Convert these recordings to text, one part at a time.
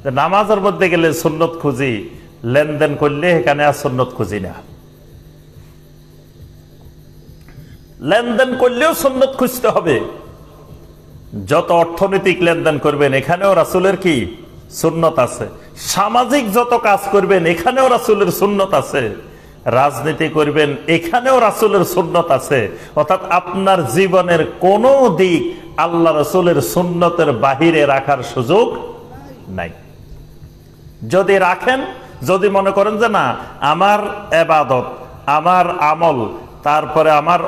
যে নামাজের মধ্যে গেলে সুন্নত খুঁজি, লেনদেন করলে এখানে আর সুন্নত খুঁজি না। লেনদেন করলেও সুন্নত খুঁজতে হবে। যত অর্থনৈতিক লেনদেন করবেন এখানেও রাসূলের কি সুন্নত আছে। সামাজিক যত কাজ করবেন এখানেও রাসূলের সুন্নত আছে। রাজনীতি করবেন এখানেও রাসূলের সুন্নত আছে। অর্থাৎ আপনার জীবনের কোনো দিক আল্লাহ রাসূলের সুন্নতের বাহিরে রাখার সুযোগ নাই। যদি রাখেন, যদি মনে করেন যে না আমার ইবাদত, আমার আমল, তারপরে আমার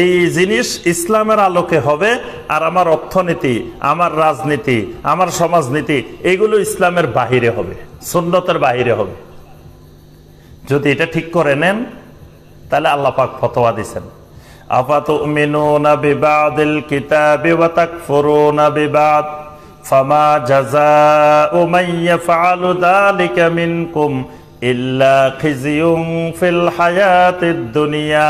এই জিনিস ইসলামের আলোকে হবে, আর আমার অর্থনীতি, আমার রাজনীতি, আমার সমাজনীতি এগুলো ইসলামের বাহিরে হবে, সুন্নতের বাহিরে হবে, যদি এটা ঠিক করে নেন তাহলে আল্লাহ পাক ফতোয়া দিবেন, আফাতুমিনুনা বিবাদিল কিতাবি ওয়া তাকফুরুনা বিবাদ ফামা জাযাউ মান ইয়াফআলু যালিকা মিনকুম ইল্লা খিজিয়ুন ফিল হায়াতিদ দুনিয়া।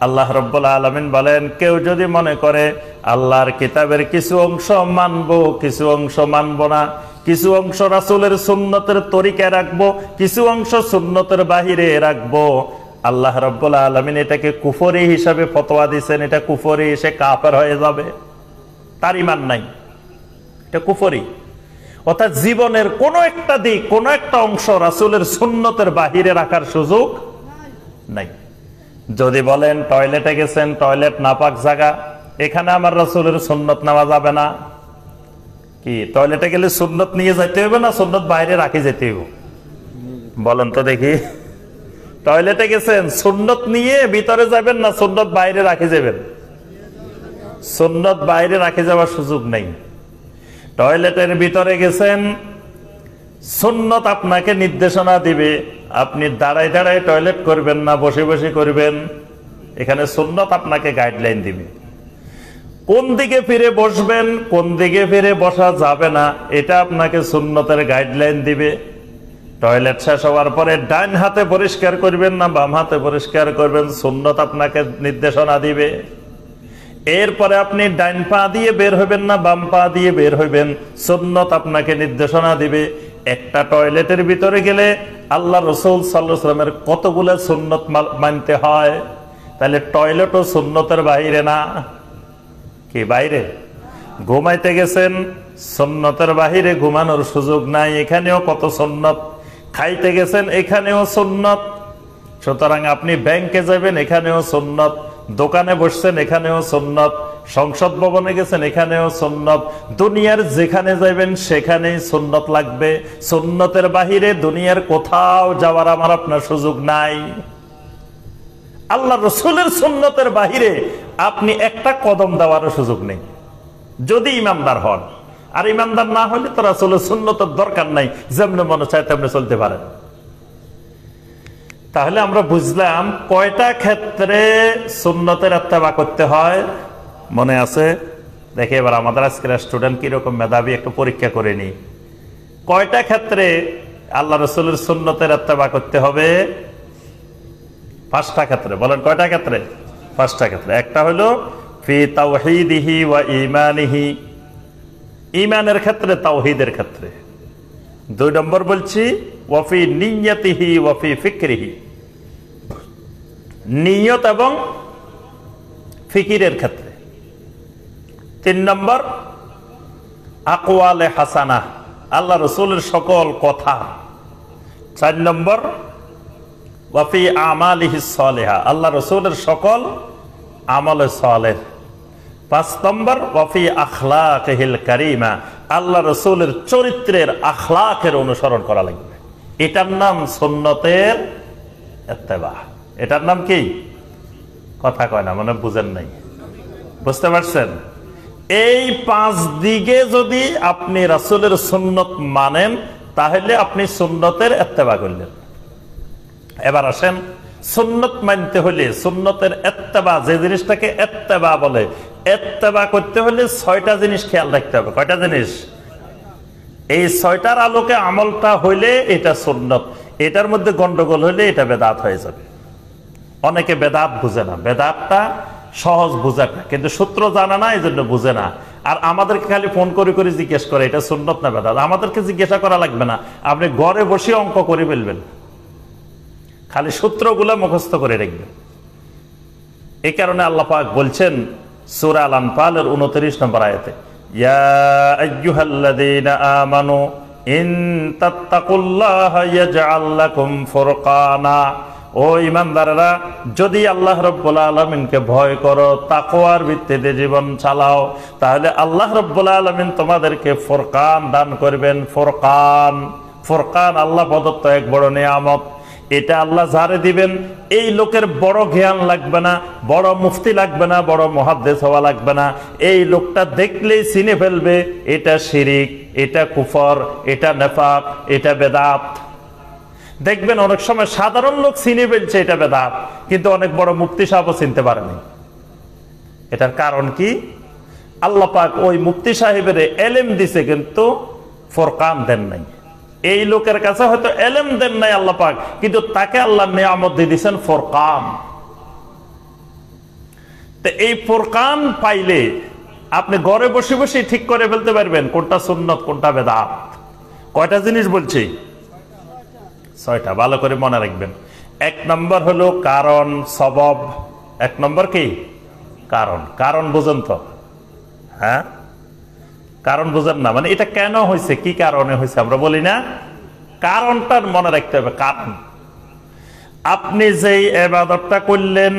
আল্লাহ রাব্বুল আলামিন বলেন, কেউ যদি মনে করে আল্লাহর কিতাবের কিছু অংশ মানবো, কিছু অংশ মানবো না, কিছু অংশ রাসূলের সুন্নতের তরিকায় রাখবো, কিছু অংশ সুন্নতের বাহিরে রাখবো, আল্লাহ রাব্বুল আলামিন এটাকে কুফরি হিসাবে ফতোয়া দিয়েছেন। এটা কুফরি, সে কাফের হয়ে যাবে, তার ঈমান নাই, এটা কুফরি। অর্থাৎ জীবনের কোনো একটা দিক, কোনো একটা অংশ রাসূলের সুন্নতের বাহিরে রাখার সুযোগ নাই। যদি বলেন টয়লেটে গেছেন, টয়লেট নাপাক জায়গা, এখানে আমার রাসূলের সুন্নত নেওয়া যাবে না, কি টয়লেটে গেলে সুন্নত নিয়ে যেতে হবে না সুন্নত বাইরে রাখি যেতে হবে? বলেন তো দেখি। টয়লেটে গেছেন, সুন্নত নিয়ে ভিতরে যাবেন না সুন্নত বাইরে রাখি যাবেন? সুন্নত বাইরে রাখে যাওয়ার সুযোগ নেই। টয়লেটের ভিতরে গেছেন, সুন্নত আপনাকে নির্দেশনা দিবে, আপনি দাঁড়ায় দাঁড়ায় টয়লেট করবেন না বসে বসে করবেন, এখানে সুন্নত আপনাকে গাইডলাইন দিবে। কোন দিকে ফিরে বসবেন, কোন দিকে ফিরে বসা যাবে না, এটা আপনাকে সুন্নতের গাইডলাইন দিবে। টয়লেট শেষ হওয়ার পরে ডান হাতে পরিষ্কার করবেন না বাম হাতে পরিষ্কার করবেন, সুন্নত আপনাকে নির্দেশনা দিবে। এরপরে আপনি ডান পা দিয়ে বের হবেন না বাম পা দিয়ে বের হইবেন, সুন্নত আপনাকে নির্দেশনা দিবে। একটা টয়লেটের ভিতরে গেলে আল্লাহ রাসূল সাল্লাল্লাহু আলাইহি ওয়াসাল্লামের কতগুলো সুন্নত মানতে হয়, তাহলে টয়লেটও সুন্নতের বাইরে না, কি বাইরে? ঘুমাইতে গেছেন, সুন্নতের বাহিরে ঘুমানোর সুযোগ নাই, এখানেও কত সুন্নত। খাইতে গেছেন, এখানেও সুন্নত। সুতরাং আপনি ব্যাংকে যাবেন, এখানেও সুন্নত। দোকানে বসছেন, এখানেও সুন্নত। সংসদ ভবনে গেছেন, এখানেও সুন্নত। দুনিয়ার যেখানে যাবেন সেখানেই সুন্নত লাগবে। সুন্নতের বাহিরে দুনিয়ার কোথাও যাওয়ার আমার আপনার সুযোগ নাই। আল্লাহ রাসূলের সুন্নতের বাহিরে আপনি একটা কদম দেওয়ারও সুযোগ নেই, যদি ইমানদার হন। আর ইমানদার না হলে তো রাসূলের সুন্নতের দরকার নাই, যেমনি মনে চায় তেমনি চলতে পারেন। তাহলে আমরা বুঝলাম কয়টা ক্ষেত্রে সুন্নতের ইত্তেবা করতে হয়, মনে আছে? দেখে এবার আমাদের আজকের স্টুডেন্ট কিরকম মেধাবী একটু পরীক্ষা করে নি। কয়টা ক্ষেত্রে আল্লাহ রাসূলের সুন্নতের ইত্তেবা করতে হবে? 5টা ক্ষেত্রে। বলেন কয়টা ক্ষেত্রে? 5টা ক্ষেত্রে। একটা হলো ফি তাওহীদিহি ওয়া ঈমানিহি, ঈমানের ক্ষেত্রে, তাওহীদের ক্ষেত্রে। 2 নম্বর বলছি ওয়া ফি নিয়্যাতিহি ওয়া ফি ফিকরিহি, নিয়ত এবং ফিকিরের ক্ষেত্রে। 3 নম্বর আকওয়ালে হাসানা, আল্লাহ রাসূলের সকল কথা। 4 নম্বর ওয়া ফি আমালিহি সালিহা, আল্লাহ রাসূলের সকল আমলে সালেহ। 5 নম্বর ওয়া ফি আখলাকিহিল কারীমা, আল্লাহ রাসূলের চরিত্রের আখলাকের অনুসরণ করা লাগবে। এটার নাম সুন্নতের ইত্তেবা। এটার নাম কি? কথা কয় না, মানে বুঝেন নাই, বুঝতে পারছেন? এই 5 দিকে যদি আপনি রাসূলের সুন্নত মানেন তাহলে আপনি সুন্নতের ইত্তেবা করলেন। এবার আসেন, সুন্নত মানতে হলে সুন্নতের ইত্তেবা, যে জিনিসটাকে ইত্তেবা বলে, ইত্তেবা করতে হলে 6টা জিনিস খেয়াল রাখতে হবে। কয়টা জিনিস? এই 6টার আলোকে আমলটা হইলে এটা সুন্নত, এটার মধ্যে গন্ডগোল হইলে এটা বেদাত হয়ে যাবে। অনেকে বেদাত বুঝে না, বেদাতটা সহজ বুঝাটা, কিন্তু সূত্র জানা না, এই জন্য বুঝে না। আর আমাদেরকে খালি ফোন করে করে জিজ্ঞেস করে এটা সুন্নত না বেদাত। আমাদেরকে জিজ্ঞাসা করা লাগবে না, আপনি ঘরে বসে অঙ্ক করে ফেলবেন, খালি সূত্রগুলো মুখস্থ করে রাখবেন। এই কারণে আল্লাহ পাক বলছেন সূরা আল আনফালের 29 নম্বর আয়াতে, ইয়া আইয়ুহাল্লাযীনা আমানু ইন তাত্তাকুল্লাহা ইয়াজআল লাকুম ফুরকানা। ও ঈমানদাররা, যদি আল্লাহ রাব্বুল আলামিনকে ভয় করো, তাকওয়ার ভিত্তিতে জীবন চালাও, তাহলে আল্লাহ রাব্বুল আলামিন তোমাদেরকে ফুরকান দান করবেন। ফুরকান, ফুরকান আল্লাহ প্রদত্ত এক বড় নিয়ামত। এটা আল্লাহ যারে দিবেন, এই লোকের বড় জ্ঞান লাগবে না, বড় মুফতি লাগবে না, বড় মুহাদ্দিস হওয়া লাগবে না। এই লোকটা দেখলেই চিনে ফেলবে এটা শিরিক, এটা কুফর, এটা নেফাক, এটা বেদাত। দেখবেন অনেক সময় সাধারণ লোক চিনে ফেলছে এটা বেদাত, কিন্তু অনেক বড় মুফতি সাহেবও চিনতে পারেনি। এটার কারণ কি? আল্লাহ পাক ওই মুফতি সাহেবের এলেম দিছে, কিন্তু ফুরকান দেন নাই। এই লোকের কাছে হয়তো এলেম দেন নাই আল্লাহ পাক, কিন্তু তাকে আল্লাহ নিয়ামত দিয়ে দিয়েছেন ফুরকান। তো এই ফুরকান পাইলে আপনি ঘরে বসে বসে ঠিক করে ফেলতে পারবেন কোনটা সুন্নত কোনটা বেদাত। কয়টা জিনিস বলছি? 6টা। ভালো করে মনে রাখবেন। 1 নম্বর হলো কারণ, সবব। 1 নম্বর কি? কারণ। কারণ বুঝেন তো? হ্যাঁ, কারণ বুঝেন না মানে এটা কেন হয়েছে, কি কারণে হয়েছে আমরা বলি না, কারণটা মনে রাখতে হবে। কারণ আপনি যেই ইবাদতটা করলেন